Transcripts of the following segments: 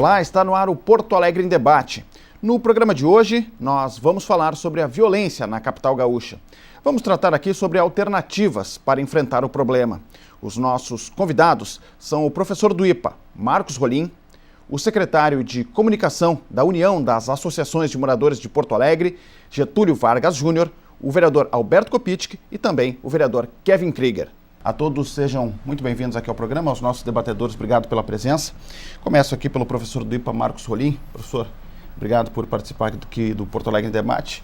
Olá, está no ar o Porto Alegre em Debate. No programa de hoje, nós vamos falar sobre a violência na capital gaúcha. Vamos tratar aqui sobre alternativas para enfrentar o problema. Os nossos convidados são o professor do IPA, Marcos Rolim, o secretário de Comunicação da União das Associações de Moradores de Porto Alegre, Getúlio Vargas Júnior, o vereador Alberto Kopitsch e também o vereador Kevin Krieger. A todos sejam muito bem-vindos aqui ao programa, aos nossos debatedores, obrigado pela presença. Começo aqui pelo professor do IPA, Marcos Rolim. Professor, obrigado por participar aqui do Porto Alegre em Debate.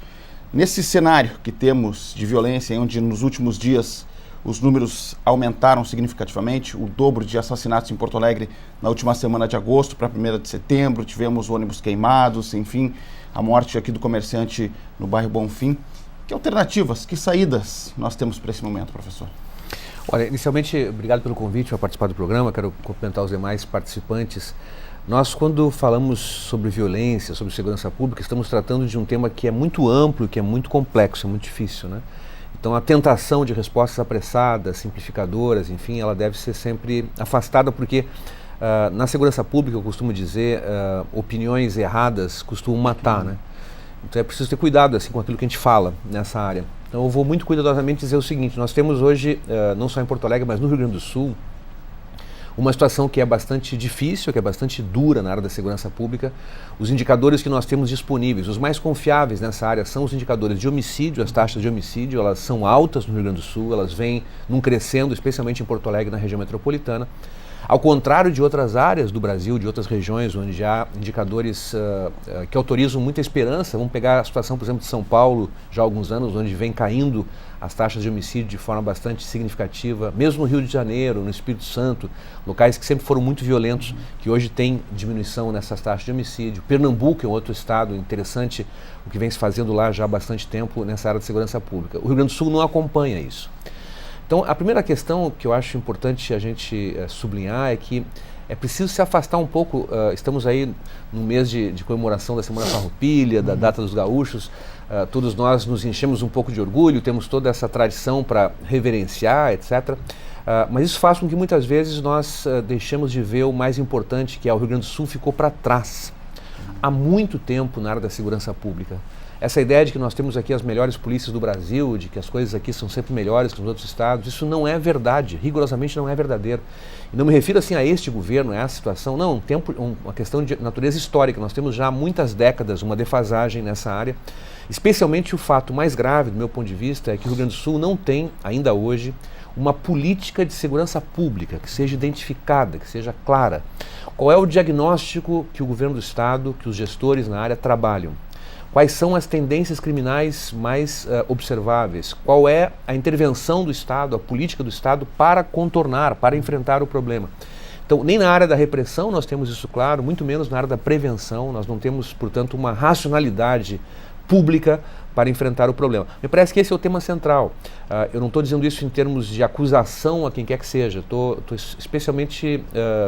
Nesse cenário que temos de violência, onde nos últimos dias os números aumentaram significativamente, o dobro de assassinatos em Porto Alegre na última semana de agosto para a 1ª de setembro, tivemos ônibus queimados, enfim, a morte aqui do comerciante no bairro Bonfim. Que alternativas, que saídas nós temos para esse momento, professor? Olha, inicialmente, obrigado pelo convite para participar do programa, quero cumprimentar os demais participantes. Nós, quando falamos sobre violência, sobre segurança pública, estamos tratando de um tema que é muito amplo, que é muito complexo, é muito difícil, né? Então, a tentação de respostas apressadas, simplificadoras, enfim, ela deve ser sempre afastada, porque na segurança pública, eu costumo dizer, opiniões erradas costumam matar, né? Então, é preciso ter cuidado assim, com aquilo que a gente fala nessa área. Então, eu vou muito cuidadosamente dizer o seguinte: nós temos hoje, não só em Porto Alegre, mas no Rio Grande do Sul, uma situação que é bastante difícil, que é bastante dura na área da segurança pública. Os indicadores que nós temos disponíveis, os mais confiáveis nessa área, são os indicadores de homicídio. As taxas de homicídio, elas são altas no Rio Grande do Sul, elas vêm num crescendo, especialmente em Porto Alegre, na região metropolitana. Ao contrário de outras áreas do Brasil, de outras regiões, onde há indicadores que autorizam muita esperança. Vamos pegar a situação, por exemplo, de São Paulo, já há alguns anos, onde vem caindo as taxas de homicídio de forma bastante significativa, mesmo no Rio de Janeiro, no Espírito Santo, locais que sempre foram muito violentos, que hoje tem diminuição nessas taxas de homicídio. Pernambuco é um outro estado interessante, o que vem se fazendo lá já há bastante tempo nessa área de segurança pública. O Rio Grande do Sul não acompanha isso. Então, a primeira questão que eu acho importante a gente sublinhar é que é preciso se afastar um pouco. Estamos aí no mês de comemoração da Semana Farroupilha, da Data dos Gaúchos. Todos nós nos enchemos um pouco de orgulho, temos toda essa tradição para reverenciar, etc. Mas isso faz com que muitas vezes nós deixemos de ver o mais importante, que é o Rio Grande do Sul ficou para trás há muito tempo na área da segurança pública. Essa ideia de que nós temos aqui as melhores polícias do Brasil, de que as coisas aqui são sempre melhores que nos outros estados, isso não é verdade, rigorosamente não é verdadeiro. E não me refiro assim a este governo, a essa situação, não, uma questão de natureza histórica. Nós temos já há muitas décadas uma defasagem nessa área, especialmente o fato mais grave, do meu ponto de vista, é que o Rio Grande do Sul não tem, ainda hoje, uma política de segurança pública que seja identificada, que seja clara. Qual é o diagnóstico que o governo do estado, que os gestores na área trabalham? Quais são as tendências criminais mais observáveis? Qual é a intervenção do Estado, a política do Estado para contornar, para enfrentar o problema? Então, nem na área da repressão nós temos isso claro, muito menos na área da prevenção. Nós não temos, portanto, uma racionalidade pública para enfrentar o problema. Me parece que esse é o tema central. Eu não estou dizendo isso em termos de acusação a quem quer que seja. Estou especialmente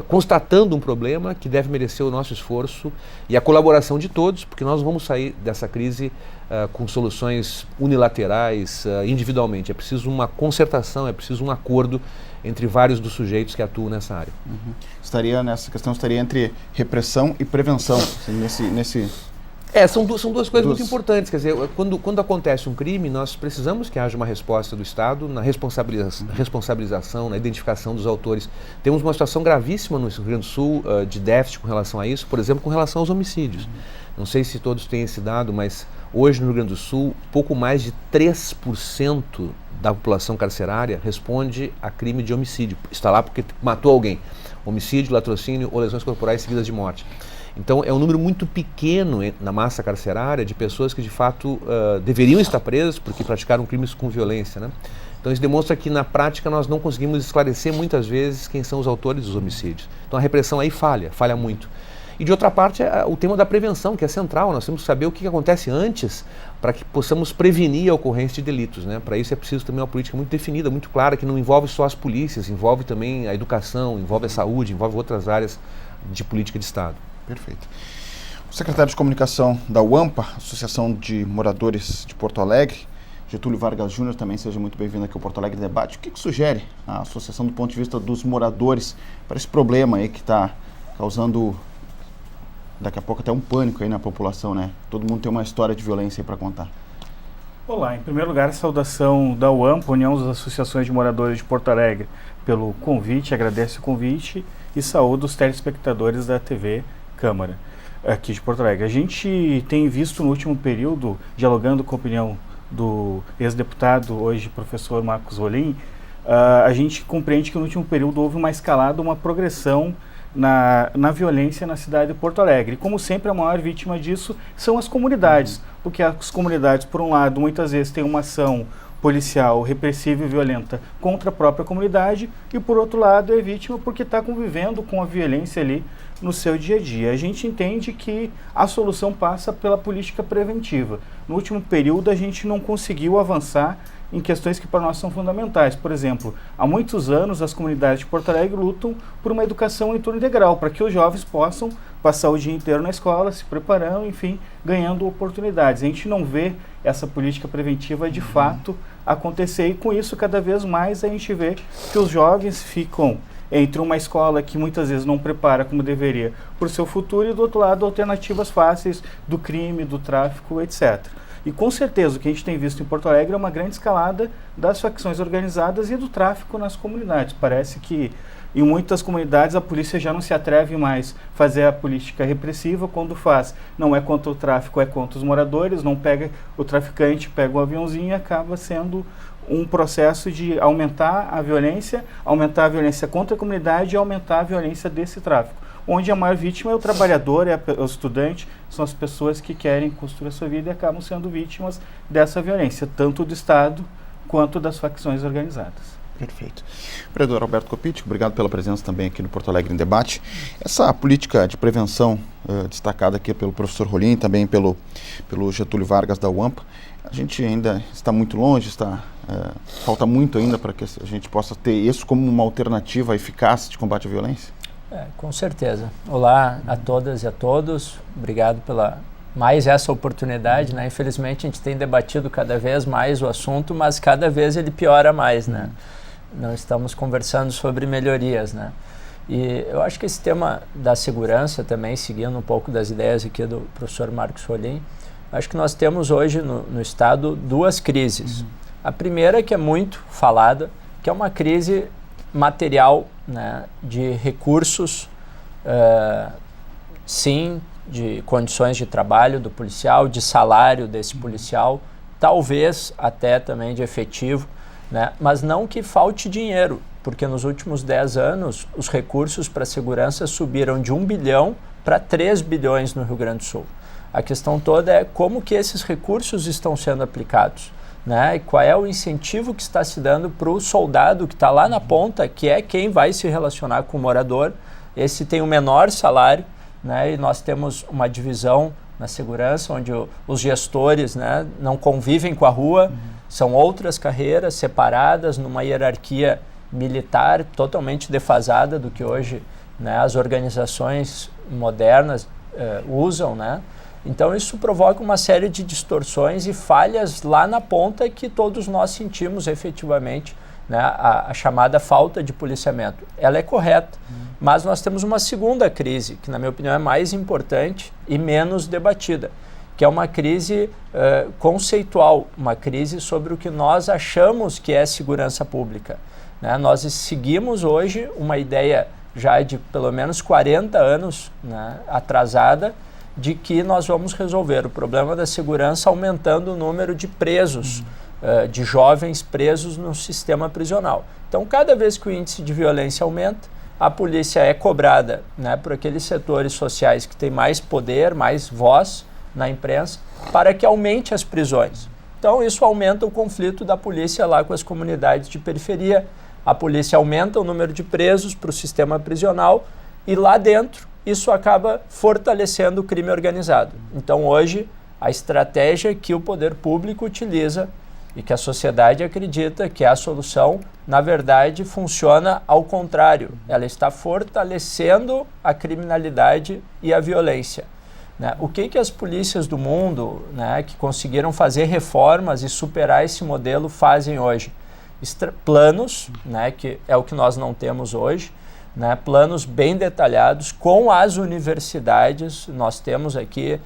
constatando um problema que deve merecer o nosso esforço e a colaboração de todos, porque nós vamos sair dessa crise com soluções unilaterais, individualmente. É preciso uma concertação, é preciso um acordo entre vários dos sujeitos que atuam nessa área. Nessa questão estaria entre repressão e prevenção, assim, nesse... São duas coisas muito importantes. Quer dizer, quando acontece um crime, nós precisamos que haja uma resposta do Estado na responsabilização, na identificação dos autores. Temos uma situação gravíssima no Rio Grande do Sul de déficit com relação a isso, por exemplo, com relação aos homicídios. Não sei se todos têm esse dado, mas hoje no Rio Grande do Sul, pouco mais de 3% da população carcerária responde a crime de homicídio. Está lá porque matou alguém. Homicídio, latrocínio ou lesões corporais seguidas de morte. Então, é um número muito pequeno na massa carcerária de pessoas que, de fato, deveriam estar presas porque praticaram crimes com violência, né? Então, isso demonstra que, na prática, nós não conseguimos esclarecer, muitas vezes, quem são os autores dos homicídios. Então, a repressão aí falha muito. E, de outra parte, o tema da prevenção, que é central. Nós temos que saber o que acontece antes para que possamos prevenir a ocorrência de delitos, né? Para isso é preciso também uma política muito definida, muito clara, que não envolve só as polícias, envolve também a educação, envolve a saúde, envolve outras áreas de política de Estado. Perfeito. O secretário de Comunicação da UAMPA, Associação de Moradores de Porto Alegre, Getúlio Vargas Júnior, também seja muito bem-vindo aqui ao Porto Alegre Debate. O que sugere a associação do ponto de vista dos moradores para esse problema aí que está causando daqui a pouco até um pânico aí na população, né? Todo mundo tem uma história de violência aí para contar. Olá, em primeiro lugar, a saudação da UAMP, União das Associações de Moradores de Porto Alegre, pelo convite, agradece o convite e saúdo os telespectadores da TV Câmara, aqui de Porto Alegre. A gente tem visto no último período, dialogando com a opinião do ex-deputado, hoje professor Marcos Rolim, a gente compreende que no último período houve uma escalada, uma progressão na violência na cidade de Porto Alegre. E, como sempre, a maior vítima disso são as comunidades, porque as comunidades, por um lado, muitas vezes têm uma ação policial repressiva e violenta contra a própria comunidade e, por outro lado, é vítima porque está convivendo com a violência ali no seu dia a dia. A gente entende que a solução passa pela política preventiva. No último período, a gente não conseguiu avançar em questões que para nós são fundamentais. Por exemplo, há muitos anos as comunidades de Porto Alegre lutam por uma educação em turno integral, para que os jovens possam passar o dia inteiro na escola, se preparando, enfim, ganhando oportunidades. A gente não vê essa política preventiva de fato acontecer, e com isso cada vez mais a gente vê que os jovens ficam entre uma escola que muitas vezes não prepara como deveria para o seu futuro e, do outro lado, alternativas fáceis do crime, do tráfico, etc. E com certeza o que a gente tem visto em Porto Alegre é uma grande escalada das facções organizadas e do tráfico nas comunidades. Parece que em muitas comunidades a polícia já não se atreve mais a fazer a política repressiva. Quando faz, não é contra o tráfico, é contra os moradores, não pega o traficante, pega o aviãozinho, e acaba sendo um processo de aumentar a violência contra a comunidade e aumentar a violência desse tráfico, onde a maior vítima é o trabalhador, é o estudante, são as pessoas que querem construir a sua vida e acabam sendo vítimas dessa violência, tanto do Estado quanto das facções organizadas. Perfeito. Vereador Alberto Kopitsch, obrigado pela presença também aqui no Porto Alegre em Debate. Essa política de prevenção destacada aqui pelo professor Rolim, também pelo Getúlio Vargas da UAMP, a gente ainda está muito longe, falta muito ainda para que a gente possa ter isso como uma alternativa eficaz de combate à violência? Com certeza. Olá a todas e a todos, obrigado pela mais essa oportunidade, né? Infelizmente a gente tem debatido cada vez mais o assunto, mas cada vez ele piora mais, né? Não estamos conversando sobre melhorias, né? E eu acho que esse tema da segurança também, seguindo um pouco das ideias aqui do professor Marcos Rolim, acho que nós temos hoje no Estado duas crises. A primeira, que é muito falada, que é uma crise material, né, de recursos, sim, de condições de trabalho do policial, de salário desse policial, talvez até também de efetivo, né, mas não que falte dinheiro, porque nos últimos 10 anos os recursos para a segurança subiram de 1 bilhão para 3 bilhões no Rio Grande do Sul. A questão toda é como que esses recursos estão sendo aplicados, né? E qual é o incentivo que está se dando para o soldado que está lá na ponta, que é quem vai se relacionar com o morador. Esse tem o menor salário, né? E nós temos uma divisão na segurança onde os gestores, né, não convivem com a rua, são outras carreiras separadas numa hierarquia militar totalmente defasada do que hoje, né, as organizações modernas usam, né? Então isso provoca uma série de distorções e falhas lá na ponta que todos nós sentimos efetivamente, né, a chamada falta de policiamento. Ela é correta, mas nós temos uma segunda crise, que na minha opinião é mais importante e menos debatida, que é uma crise conceitual, uma crise sobre o que nós achamos que é segurança pública, né? Nós seguimos hoje uma ideia já de pelo menos 40 anos, né, atrasada, de que nós vamos resolver o problema da segurança aumentando o número de presos, de jovens presos no sistema prisional. Então, cada vez que o índice de violência aumenta, a polícia é cobrada, né, por aqueles setores sociais que têm mais poder, mais voz na imprensa, para que aumente as prisões. Então, isso aumenta o conflito da polícia lá com as comunidades de periferia. A polícia aumenta o número de presos para o sistema prisional e lá dentro isso acaba fortalecendo o crime organizado. Então, hoje, a estratégia que o poder público utiliza e que a sociedade acredita que é a solução, na verdade, funciona ao contrário. Ela está fortalecendo a criminalidade e a violência, né? O que as polícias do mundo, né, que conseguiram fazer reformas e superar esse modelo fazem hoje? Planos, né, que é o que nós não temos hoje, né, planos bem detalhados com as universidades. Nós temos aqui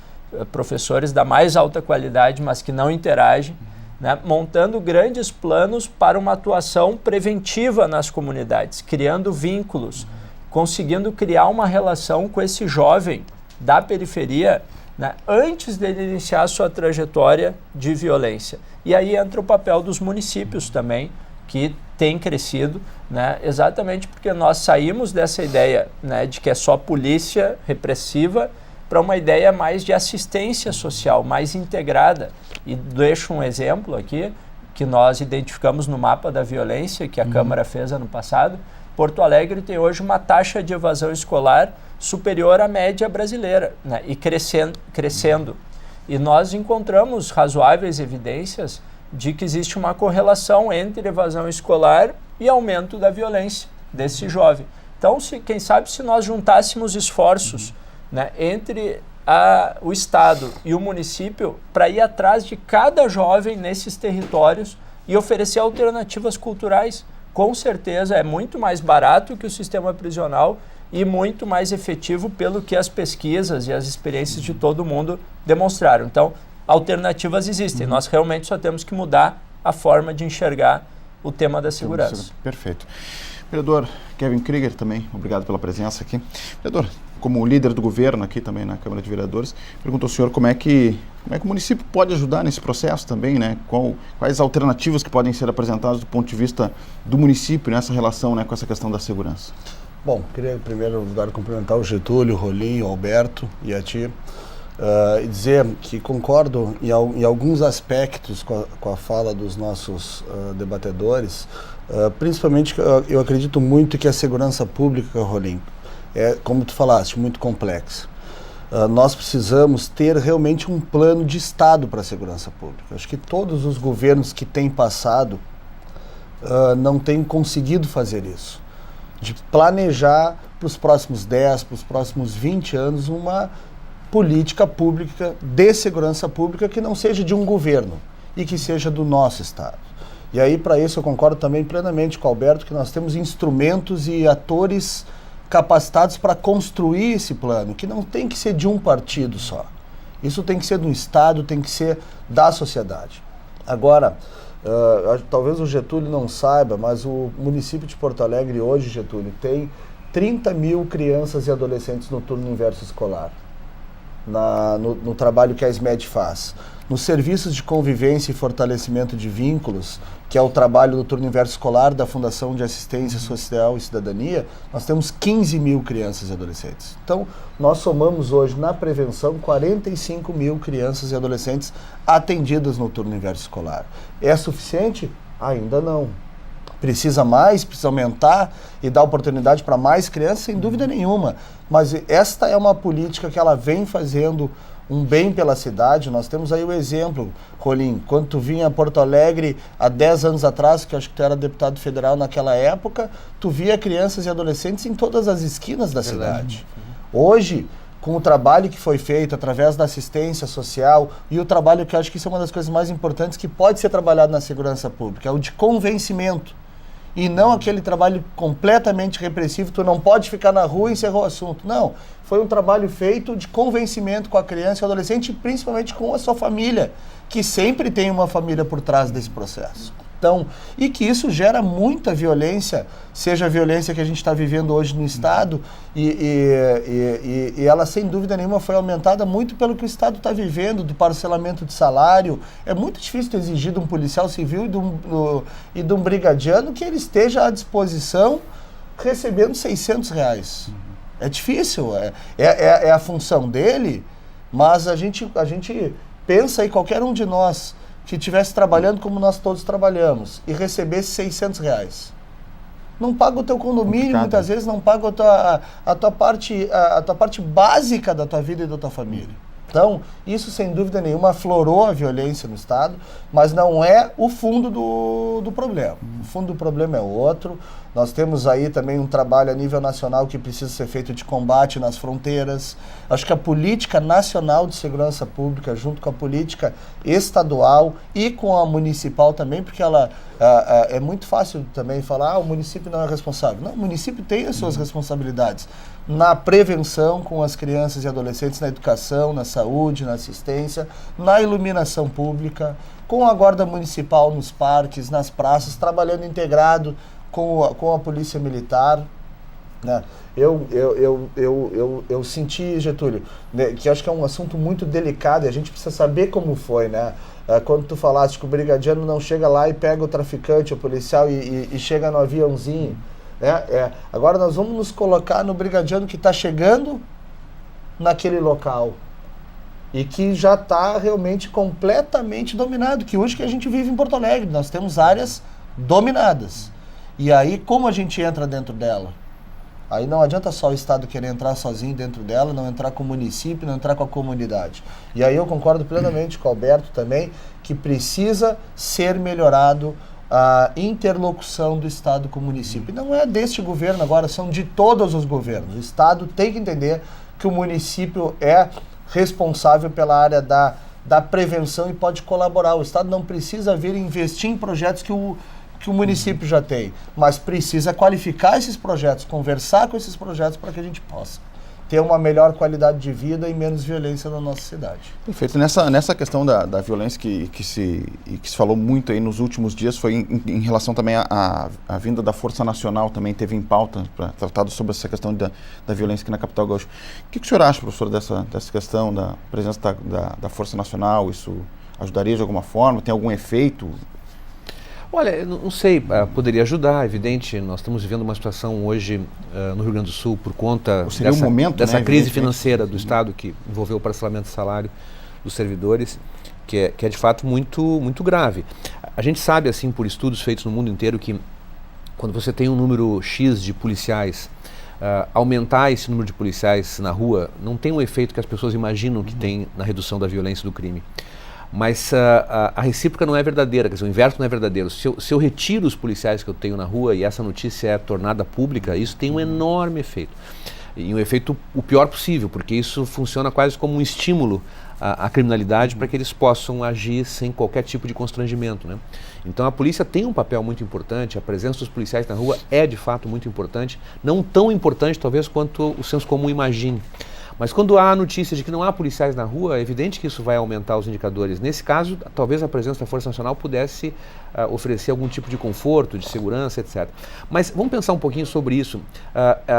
professores da mais alta qualidade, mas que não interagem, né, montando grandes planos para uma atuação preventiva nas comunidades, criando vínculos, conseguindo criar uma relação com esse jovem da periferia, né, antes dele iniciar a sua trajetória de violência. E aí entra o papel dos municípios também, que tem crescido, né, exatamente porque nós saímos dessa ideia, né, de que é só polícia repressiva para uma ideia mais de assistência social, mais integrada. E deixo um exemplo aqui, que nós identificamos no mapa da violência, que a Câmara fez ano passado. Porto Alegre tem hoje uma taxa de evasão escolar superior à média brasileira, né, e crescendo. E nós encontramos razoáveis evidências de que existe uma correlação entre evasão escolar e aumento da violência desse jovem. Então, quem sabe se nós juntássemos esforços, né, entre o Estado e o município para ir atrás de cada jovem nesses territórios e oferecer alternativas culturais, com certeza é muito mais barato que o sistema prisional e muito mais efetivo pelo que as pesquisas e as experiências de todo mundo demonstraram. Então, alternativas existem. Nós realmente só temos que mudar a forma de enxergar o tema da segurança. Perfeito. Vereador Kevin Krieger também, obrigado pela presença aqui. Vereador, como líder do governo aqui também na Câmara de Vereadores, pergunto ao senhor como é que o município pode ajudar nesse processo também, né? Quais alternativas que podem ser apresentadas do ponto de vista do município nessa relação, né, com essa questão da segurança? Bom, queria em primeiro lugar cumprimentar o Getúlio, o Rolim, o Alberto e a ti. E dizer que concordo em alguns aspectos com a fala dos nossos debatedores, principalmente eu acredito muito que a segurança pública, Rolim, é, como tu falaste, muito complexa. Nós precisamos ter realmente um plano de Estado para a segurança pública. Acho que todos os governos que têm passado não têm conseguido fazer isso, de planejar para os próximos 10, para os próximos 20 anos uma política pública de segurança pública que não seja de um governo e que seja do nosso Estado. E aí, para isso, eu concordo também plenamente com o Alberto que nós temos instrumentos e atores capacitados para construir esse plano, que não tem que ser de um partido só. Isso tem que ser do Estado, tem que ser da sociedade. Agora, talvez o Getúlio não saiba, mas o município de Porto Alegre hoje, Getúlio, tem 30 mil crianças e adolescentes no turno inverso escolar. No trabalho que a SMED faz. Nos serviços de convivência e fortalecimento de vínculos, que é o trabalho do turno inverso escolar da Fundação de Assistência Social e Cidadania, nós temos 15 mil crianças e adolescentes. Então, nós somamos hoje na prevenção 45 mil crianças e adolescentes atendidas no turno inverso escolar. É suficiente? Ainda não. Precisa mais, precisa aumentar e dar oportunidade para mais crianças, sem dúvida nenhuma. Mas esta é uma política que ela vem fazendo um bem pela cidade. Nós temos aí o exemplo, Rolim, quando tu vinha a Porto Alegre há 10 anos atrás, que eu acho que tu era deputado federal naquela época, tu via crianças e adolescentes em todas as esquinas da cidade. Hoje, com o trabalho que foi feito através da assistência social e o trabalho que eu acho que isso é uma das coisas mais importantes que pode ser trabalhado na segurança pública, é o de convencimento. E não aquele trabalho completamente repressivo, tu não pode ficar na rua e encerrou o assunto. Não, foi um trabalho feito de convencimento com a criança e o adolescente, e principalmente com a sua família, que sempre tem uma família por trás desse processo. Então, e que isso gera muita violência, seja a violência que a gente está vivendo hoje no Estado, e ela, sem dúvida nenhuma, foi aumentada muito pelo que o Estado está vivendo, do parcelamento de salário. É muito difícil exigir de um policial civil e de um brigadiano que ele esteja à disposição recebendo R$600. É difícil, é a função dele, mas a gente pensa aí, qualquer um de nós que estivesse trabalhando como nós todos trabalhamos e recebesse R$600. Não paga o teu condomínio, muitas vezes não paga a tua parte básica da tua vida e da tua família. Então, isso sem dúvida nenhuma aflorou a violência no Estado, mas não é o fundo do problema. O fundo do problema é outro. Nós temos aí também um trabalho a nível nacional que precisa ser feito de combate nas fronteiras. Acho que a política nacional de segurança pública, junto com a política estadual e com a municipal também, porque ela é muito fácil também falar, o município não é responsável. Não, o município tem as suas responsabilidades na prevenção com as crianças e adolescentes, na educação, na saúde, na assistência, na iluminação pública, com a guarda municipal nos parques, nas praças, trabalhando integrado com a polícia militar, né? Eu senti, Getúlio, né, que acho que é um assunto muito delicado e a gente precisa saber como foi, né? Quando tu falaste que o brigadiano não chega lá e pega o traficante, o policial e chega no aviãozinho. Agora nós vamos nos colocar no brigadiano que está chegando naquele local e que já está realmente completamente dominado, que hoje que a gente vive em Porto Alegre, nós temos áreas dominadas. E aí como a gente entra dentro dela? Aí não adianta só o Estado querer entrar sozinho dentro dela, não entrar com o município, não entrar com a comunidade. E aí eu concordo plenamente com o Alberto também, que precisa ser melhorado a interlocução do Estado com o município. E não é deste governo agora, são de todos os governos. O Estado tem que entender que o município é responsável pela área da prevenção e pode colaborar. O Estado não precisa vir investir em projetos que o município já tem, mas precisa qualificar esses projetos, conversar com esses projetos para que a gente possa ter uma melhor qualidade de vida e menos violência na nossa cidade. Perfeito. Nessa questão da violência que se falou muito aí nos últimos dias, foi em relação também à vinda da Força Nacional, também teve em pauta, tratado sobre essa questão da violência aqui na capital gaúcha. O que o senhor acha, professor, dessa questão da presença da Força Nacional? Isso ajudaria de alguma forma? Tem algum efeito? Olha, não sei, poderia ajudar, evidente. Nós estamos vivendo uma situação hoje no Rio Grande do Sul por conta dessa crise financeira do Estado que envolveu o parcelamento do salário dos servidores, que é de fato muito grave. A gente sabe, assim, por estudos feitos no mundo inteiro, que quando você tem um número X de policiais, aumentar esse número de policiais na rua não tem um efeito que as pessoas imaginam que tem na redução da violência e do crime. Mas a recíproca não é verdadeira, quer dizer, o inverso não é verdadeiro. Se eu retiro os policiais que eu tenho na rua e essa notícia é tornada pública, isso tem um enorme efeito. E um efeito o pior possível, porque isso funciona quase como um estímulo à criminalidade para que eles possam agir sem qualquer tipo de constrangimento, né? Então a polícia tem um papel muito importante, a presença dos policiais na rua é de fato muito importante, não tão importante talvez quanto o senso comum imagine. Mas quando há a notícia de que não há policiais na rua, é evidente que isso vai aumentar os indicadores. Nesse caso, talvez a presença da Força Nacional pudesse oferecer algum tipo de conforto, de segurança, etc. Mas vamos pensar um pouquinho sobre isso.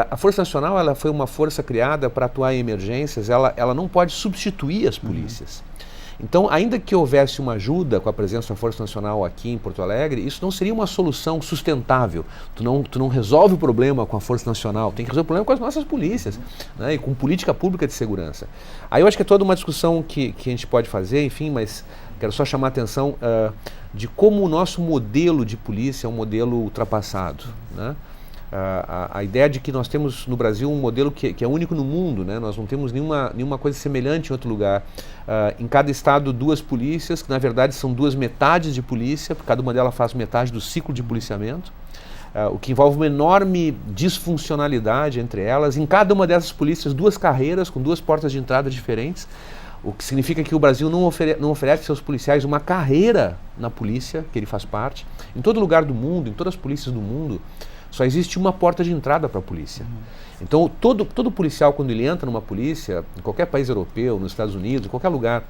A Força Nacional ela foi uma força criada para atuar em emergências, ela não pode substituir as polícias. Então, ainda que houvesse uma ajuda com a presença da Força Nacional aqui em Porto Alegre, isso não seria uma solução sustentável. Tu não resolve o problema com a Força Nacional, tem que resolver o problema com as nossas polícias, né, e com política pública de segurança. Aí eu acho que é toda uma discussão que a gente pode fazer, enfim, mas quero só chamar a atenção de como o nosso modelo de polícia é um modelo ultrapassado, né? A ideia de que nós temos no Brasil um modelo que é único no mundo, né? Nós não temos nenhuma coisa semelhante em outro lugar. Em cada estado, 2 polícias, que na verdade são 2 metades de polícia, porque cada uma delas faz metade do ciclo de policiamento, o que envolve uma enorme disfuncionalidade entre elas. Em cada uma dessas polícias, 2 carreiras com 2 portas de entrada diferentes, o que significa que o Brasil não oferece aos seus policiais uma carreira na polícia, que ele faz parte. Em todo lugar do mundo, em todas as polícias do mundo, só existe uma porta de entrada para a polícia. Então, todo policial, quando ele entra numa polícia, em qualquer país europeu, nos Estados Unidos, em qualquer lugar,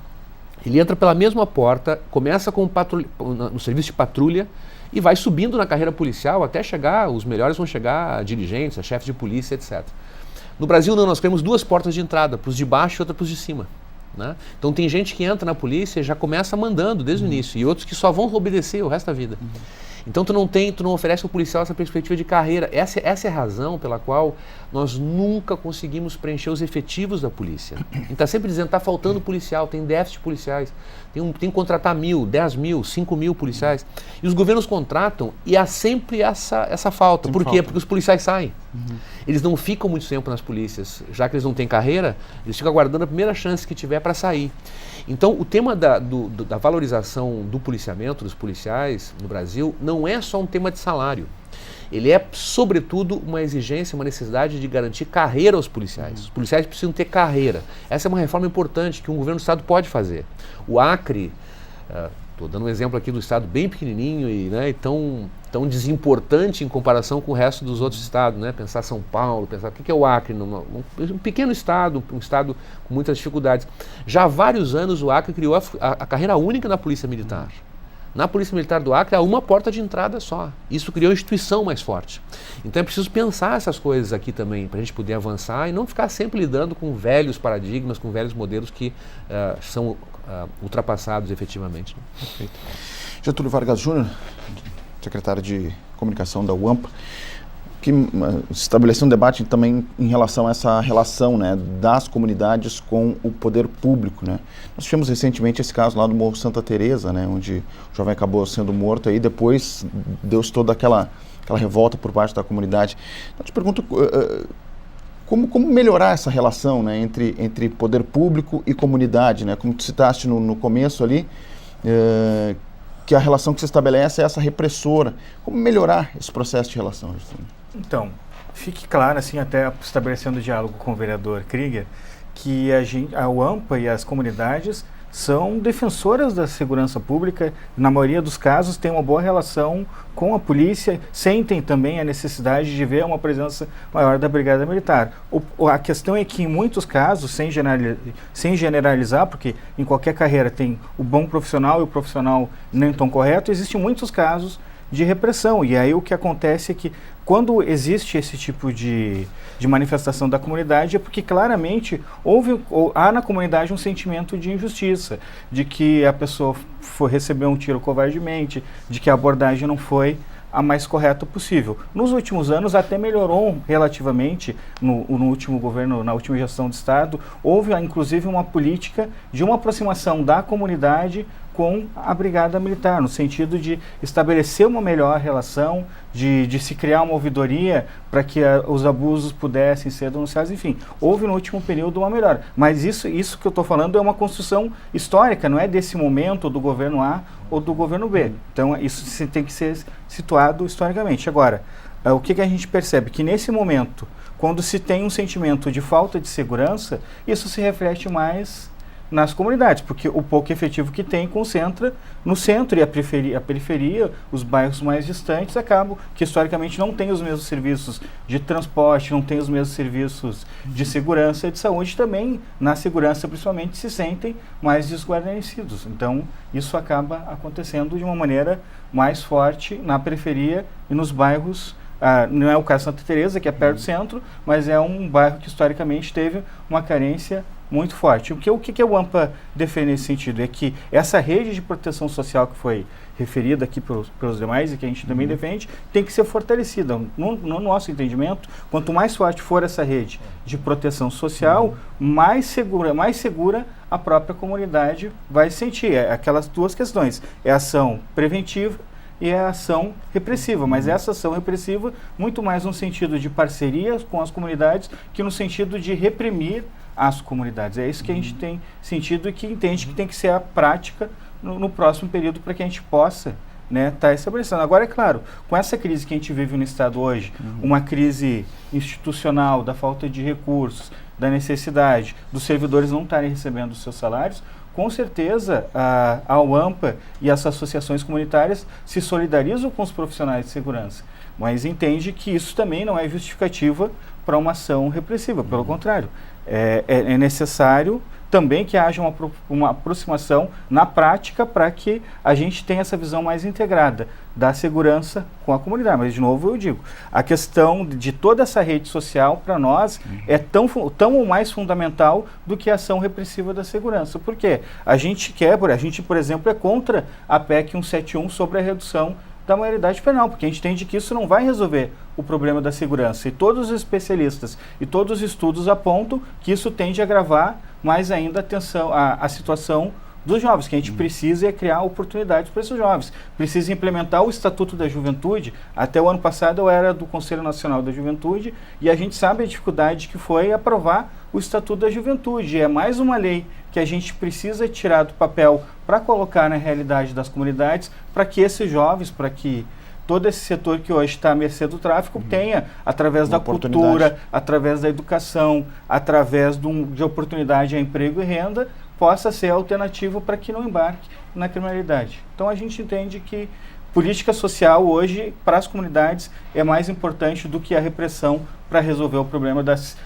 ele entra pela mesma porta, começa no serviço de patrulha e vai subindo na carreira policial até chegar, os melhores vão chegar a dirigentes, a chefes de polícia, etc. No Brasil, não, nós temos 2 portas de entrada, para os de baixo e outra para os de cima, né? Então, tem gente que entra na polícia e já começa mandando desde o início, e outros que só vão obedecer o resto da vida. Então tu não oferece ao policial essa perspectiva de carreira. Essa é a razão pela qual nós nunca conseguimos preencher os efetivos da polícia. A gente está sempre dizendo que está faltando policial, tem déficit de policiais, tem que contratar 1.000, 10.000, 5.000 policiais. E os governos contratam e há sempre essa falta. Por quê? Porque os policiais saem. Eles não ficam muito tempo nas polícias. Já que eles não têm carreira, eles ficam aguardando a primeira chance que tiver para sair. Então, o tema da valorização do policiamento, dos policiais no Brasil, não é só um tema de salário. Ele é, sobretudo, uma exigência, uma necessidade de garantir carreira aos policiais. Os policiais precisam ter carreira. Essa é uma reforma importante que um governo do Estado pode fazer. O Acre, estou dando um exemplo aqui do Estado bem pequenininho e tão desimportante em comparação com o resto dos outros estados, né? Pensar São Paulo, pensar o que é o Acre, um pequeno estado, um estado com muitas dificuldades. Já há vários anos o Acre criou a carreira única na Polícia Militar. Na Polícia Militar do Acre há uma porta de entrada só. Isso criou uma instituição mais forte. Então é preciso pensar essas coisas aqui também, para a gente poder avançar e não ficar sempre lidando com velhos paradigmas, com velhos modelos que são ultrapassados efetivamente. Perfeito. Getúlio Vargas Júnior, secretário de Comunicação da UAMPA, que estabeleceu um debate também em relação a essa relação, né, das comunidades com o poder público, né. Nós tivemos recentemente esse caso lá do Morro Santa Teresa, né, onde o jovem acabou sendo morto e depois deu-se toda aquela revolta por parte da comunidade. Então, eu te pergunto como melhorar essa relação, né, entre poder público e comunidade, né, como tu citaste no começo ali, que a relação que se estabelece é essa repressora. Como melhorar esse processo de relação? Então, fique claro, assim, até estabelecendo diálogo com o vereador Krieger, que a UAMPA e as comunidades são defensoras da segurança pública, na maioria dos casos têm uma boa relação com a polícia, sentem também a necessidade de ver uma presença maior da Brigada Militar. A questão é que em muitos casos, sem generalizar, porque em qualquer carreira tem o bom profissional e o profissional nem tão correto, existem muitos casos de repressão. E aí o que acontece é que quando existe esse tipo de manifestação da comunidade é porque claramente há na comunidade um sentimento de injustiça, de que a pessoa recebeu um tiro covardemente, de que a abordagem não foi a mais correta possível. Nos últimos anos até melhorou relativamente, no último governo, na última gestão do Estado, houve inclusive uma política de uma aproximação da comunidade com a Brigada Militar, no sentido de estabelecer uma melhor relação, de se criar uma ouvidoria para que os abusos pudessem ser denunciados, enfim. Houve no último período uma melhora. Mas isso que eu estou falando é uma construção histórica, não é desse momento do governo A ou do governo B. Então isso tem que ser situado historicamente. Agora, o que a gente percebe? Que nesse momento, quando se tem um sentimento de falta de segurança, isso se reflete mais nas comunidades, porque o pouco efetivo que tem concentra no centro e a periferia, os bairros mais distantes acabam que historicamente não têm os mesmos serviços de transporte, não têm os mesmos serviços de segurança e de saúde, também na segurança principalmente se sentem mais desguarnecidos. Então isso acaba acontecendo de uma maneira mais forte na periferia e nos bairros. Não é o caso de Santa Teresa, que é perto do centro, mas é um bairro que historicamente teve uma carência muito forte. O que a UAMPA defende nesse sentido é que essa rede de proteção social que foi referida aqui pelos demais e que a gente também defende, tem que ser fortalecida. No nosso entendimento, quanto mais forte for essa rede de proteção social, mais segura a própria comunidade vai se sentir. É aquelas duas questões, é a ação preventiva e a ação repressiva, mas essa ação repressiva muito mais no sentido de parceria com as comunidades que no sentido de reprimir as comunidades. É isso que a gente tem sentido e que entende que tem que ser a prática no próximo período para que a gente possa estar estabelecendo. Agora, é claro, com essa crise que a gente vive no Estado hoje, uma crise institucional, da falta de recursos, da necessidade dos servidores não estarem recebendo os seus salários, com certeza a UAMPA e as associações comunitárias se solidarizam com os profissionais de segurança, mas entende que isso também não é justificativa para uma ação repressiva, pelo contrário. É necessário também que haja uma aproximação na prática para que a gente tenha essa visão mais integrada da segurança com a comunidade. Mas, de novo, eu digo, a questão de toda essa rede social, para nós, é tão ou mais fundamental do que a ação repressiva da segurança. Por quê? A gente, por exemplo, é contra a PEC 171 sobre a redução da maioridade penal, porque a gente entende que isso não vai resolver o problema da segurança. E todos os especialistas e todos os estudos apontam que isso tende a agravar mais ainda a situação dos jovens, que a gente precisa criar oportunidades para esses jovens. Precisa implementar o Estatuto da Juventude. Até o ano passado eu era do Conselho Nacional da Juventude e a gente sabe a dificuldade que foi aprovar o Estatuto da Juventude. É mais uma lei que a gente precisa tirar do papel para colocar na realidade das comunidades, para que esses jovens, para que todo esse setor que hoje está à mercê do tráfico tenha, através da cultura, através da educação, através de oportunidade a emprego e renda, possa ser alternativo para que não embarque na criminalidade. Então a gente entende que política social hoje, para as comunidades, é mais importante do que a repressão para resolver o problema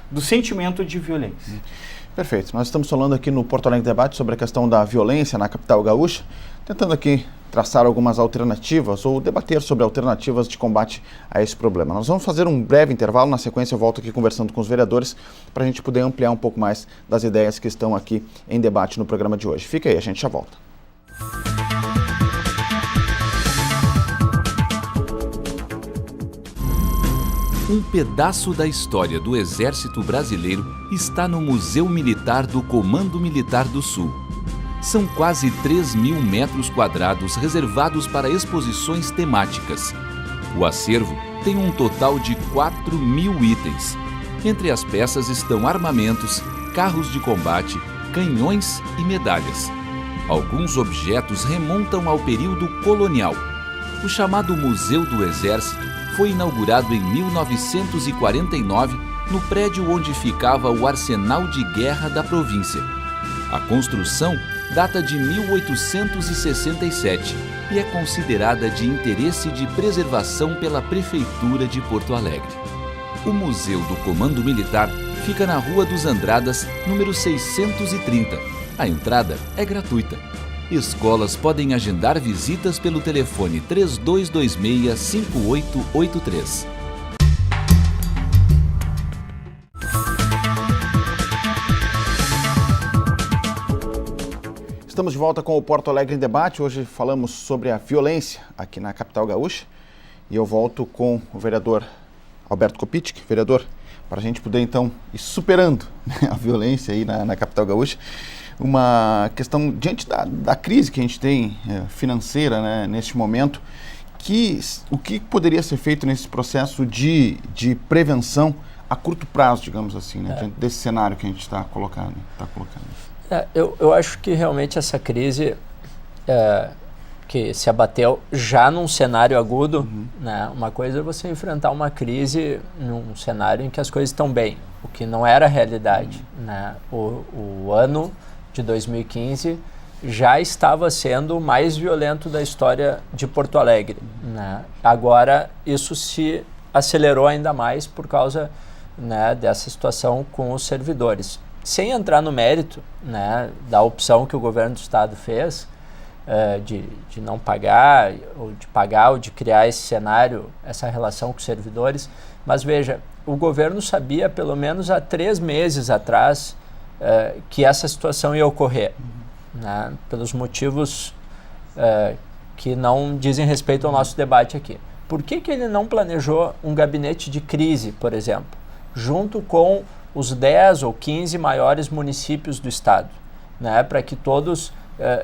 do sentimento de violência. Perfeito. Nós estamos falando aqui no Porto Alegre Debate sobre a questão da violência na capital gaúcha, tentando aqui traçar algumas alternativas ou debater sobre alternativas de combate a esse problema. Nós vamos fazer um breve intervalo, na sequência eu volto aqui conversando com os vereadores para a gente poder ampliar um pouco mais das ideias que estão aqui em debate no programa de hoje. Fica aí, a gente já volta. Um pedaço da história do Exército Brasileiro está no Museu Militar do Comando Militar do Sul. São quase 3.000 metros quadrados reservados para exposições temáticas. O acervo tem um total de 4.000 itens. Entre as peças estão armamentos, carros de combate, canhões e medalhas. Alguns objetos remontam ao período colonial. O chamado Museu do Exército foi inaugurado em 1949 no prédio onde ficava o Arsenal de Guerra da província. A construção data de 1867 e é considerada de interesse de preservação pela Prefeitura de Porto Alegre. O Museu do Comando Militar fica na Rua dos Andradas, número 630. A entrada é gratuita. Escolas podem agendar visitas pelo telefone 3226-5883. Estamos de volta com o Porto Alegre em Debate. Hoje falamos sobre a violência aqui na capital gaúcha e eu volto com o vereador Alberto Kopitschek. Vereador, para a gente poder então ir superando a violência aí na capital gaúcha, uma questão diante da crise que a gente tem financeira, né, neste momento, o que poderia ser feito nesse processo de prevenção a curto prazo, digamos assim, né, diante desse cenário que a gente está colocando? Eu acho que realmente essa crise que se abateu já num cenário agudo, né? Uma coisa é você enfrentar uma crise num cenário em que as coisas estão bem, o que não era a realidade, né? O ano de 2015 já estava sendo o mais violento da história de Porto Alegre, né? Agora isso se acelerou ainda mais por causa, né, dessa situação com os servidores. Sem entrar no mérito, né, da opção que o governo do estado fez de não pagar, ou de criar esse cenário, essa relação com os servidores, mas veja, o governo sabia pelo menos há 3 meses atrás que essa situação ia ocorrer, né, pelos motivos que não dizem respeito ao nosso debate aqui. Por que ele não planejou um gabinete de crise, por exemplo, junto com os 10 ou 15 maiores municípios do estado, né, para que todos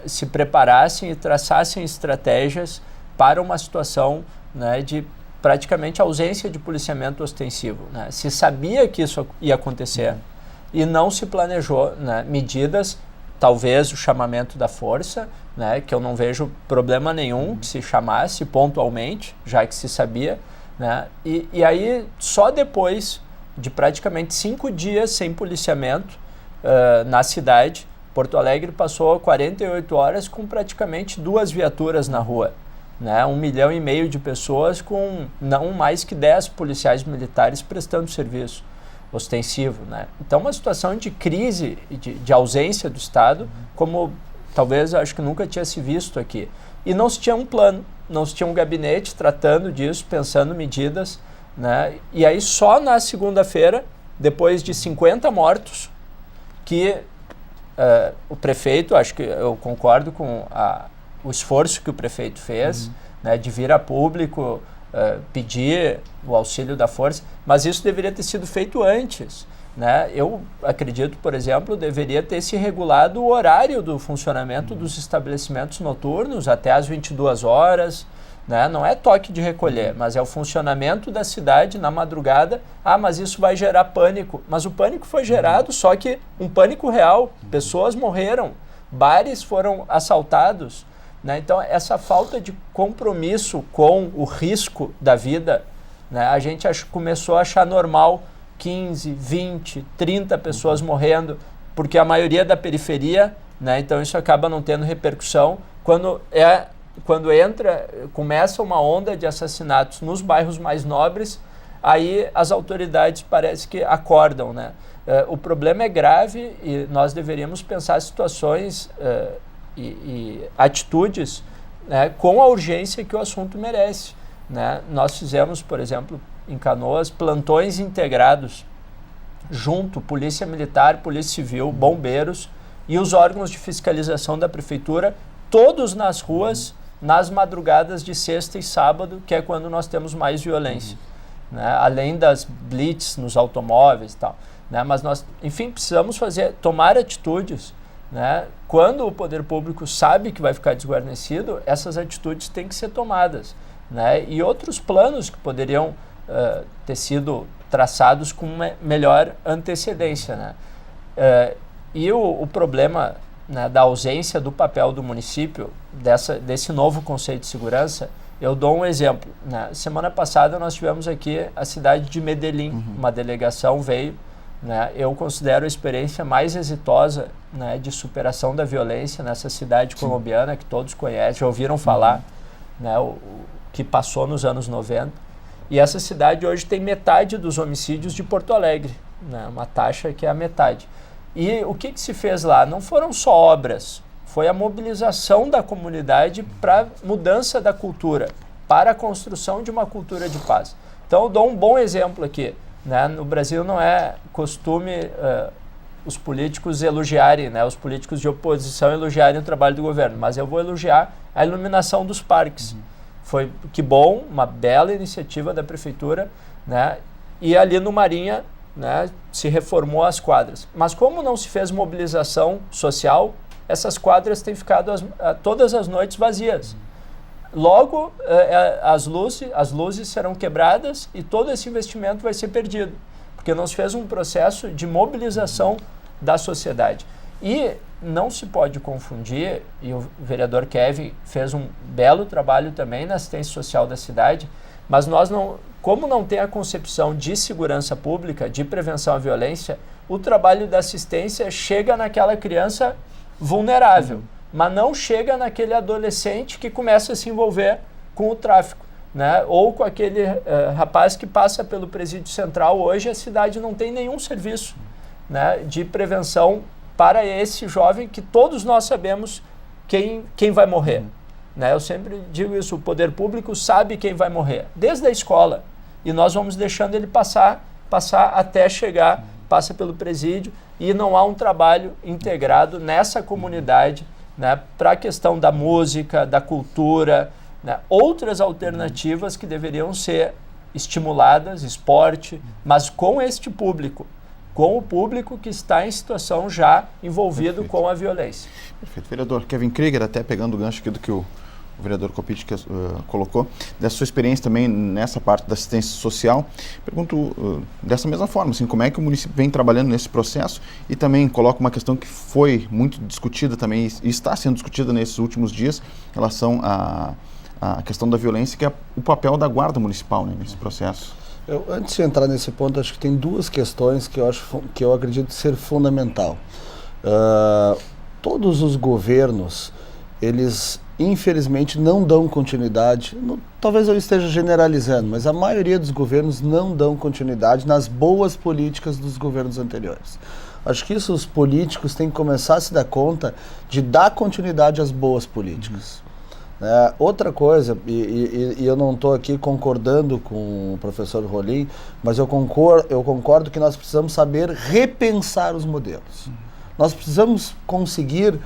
se preparassem e traçassem estratégias para uma situação, né, de praticamente ausência de policiamento ostensivo, né? Se sabia que isso ia acontecer e não se planejou, né, medidas, talvez o chamamento da força, né, que eu não vejo problema nenhum que se chamasse pontualmente, já que se sabia, né, e aí só depois de praticamente 5 dias sem policiamento na cidade, Porto Alegre passou 48 horas com praticamente 2 viaturas na rua, né? 1,5 milhão de pessoas com não mais que 10 policiais militares prestando serviço ostensivo, né? Então uma situação de crise, de ausência do Estado, como talvez acho que nunca tinha se visto aqui. E não se tinha um plano, não se tinha um gabinete tratando disso, pensando medidas, né? E aí só na segunda-feira, depois de 50 mortos, que o prefeito, acho que eu concordo com o esforço que o prefeito fez, né, de vir a público pedir o auxílio da força, mas isso deveria ter sido feito antes. Né? Eu acredito, por exemplo, deveria ter se regulado o horário do funcionamento dos estabelecimentos noturnos até às 22 horas. Né? Não é toque de recolher, mas é o funcionamento da cidade na madrugada. Ah, mas isso vai gerar pânico. Mas o pânico foi gerado, só que um pânico real. Pessoas morreram, bares foram assaltados. Né? Então, essa falta de compromisso com o risco da vida, né? A gente começou a achar normal 15, 20, 30 pessoas morrendo, porque a maioria da periferia, né? Então isso acaba não tendo repercussão. Quando começa uma onda de assassinatos nos bairros mais nobres, aí as autoridades parece que acordam. Né? O problema é grave e nós deveríamos pensar situações e atitudes, né, com a urgência que o assunto merece. Né? Nós fizemos, por exemplo, em Canoas, plantões integrados junto Polícia Militar, Polícia Civil, bombeiros e os órgãos de fiscalização da prefeitura, todos nas ruas, nas madrugadas de sexta e sábado, que é quando nós temos mais violência. Né? Além das blitz nos automóveis e tal. Né? Mas nós, enfim, precisamos tomar atitudes. Né? Quando o poder público sabe que vai ficar desguarnecido, essas atitudes têm que ser tomadas. Né? E outros planos que poderiam ter sido traçados com uma melhor antecedência. Né? E o problema, né, da ausência do papel do município, desse novo conceito de segurança, eu dou um exemplo. Né? Semana passada nós tivemos aqui a cidade de Medellín, uma delegação veio. Né? Eu considero a experiência mais exitosa, né, de superação da violência nessa cidade colombiana, que todos conhecem, já ouviram falar, né, o que passou nos anos 90. E essa cidade hoje tem metade dos homicídios de Porto Alegre, né, uma taxa que é a metade. E o que se fez lá? Não foram só obras, foi a mobilização da comunidade para mudança da cultura, para a construção de uma cultura de paz. Então eu dou um bom exemplo aqui. Né? No Brasil não é costume os políticos elogiarem, né? Os políticos de oposição elogiarem o trabalho do governo, mas eu vou elogiar a iluminação dos parques. Foi que bom, uma bela iniciativa da prefeitura, né? E ali no Marinha, né, se reformou as quadras. Mas como não se fez mobilização social, essas quadras têm ficado todas as noites vazias. Logo, as luzes serão quebradas e todo esse investimento vai ser perdido, porque não se fez um processo de mobilização da sociedade. E não se pode confundir, e o vereador Kevin fez um belo trabalho também na assistência social da cidade, mas como não tem a concepção de segurança pública, de prevenção à violência, o trabalho da assistência chega naquela criança vulnerável. Mas não chega naquele adolescente que começa a se envolver com o tráfico, né? Ou com aquele rapaz que passa pelo presídio central. Hoje a cidade não tem nenhum serviço, né, de prevenção para esse jovem que todos nós sabemos quem vai morrer. Né? Eu sempre digo isso, o poder público sabe quem vai morrer, desde a escola. E nós vamos deixando ele passar até chegar, passa pelo presídio, e não há um trabalho integrado nessa comunidade, né, para a questão da música, da cultura, né, outras alternativas que deveriam ser estimuladas, esporte, mas com este público, com o público que está em situação já envolvido com a violência. Perfeito. Vereador Kevin Krieger, até pegando o gancho aqui do que o vereador Coppitti colocou, dessa sua experiência também nessa parte da assistência social, pergunto dessa mesma forma, assim, como é que o município vem trabalhando nesse processo e também coloca uma questão que foi muito discutida também e está sendo discutida nesses últimos dias em relação à questão da violência, que é o papel da guarda municipal, né, nesse processo. Antes de entrar nesse ponto, acho que tem duas questões que eu acredito ser fundamental. Todos os governos, eles infelizmente não dão continuidade, talvez eu esteja generalizando, mas a maioria dos governos não dão continuidade nas boas políticas dos governos anteriores. Acho que isso os políticos têm que começar a se dar conta de dar continuidade às boas políticas. Outra coisa, e eu não estou aqui concordando com o professor Rolim, mas eu concordo que nós precisamos saber repensar os modelos. Nós precisamos conseguir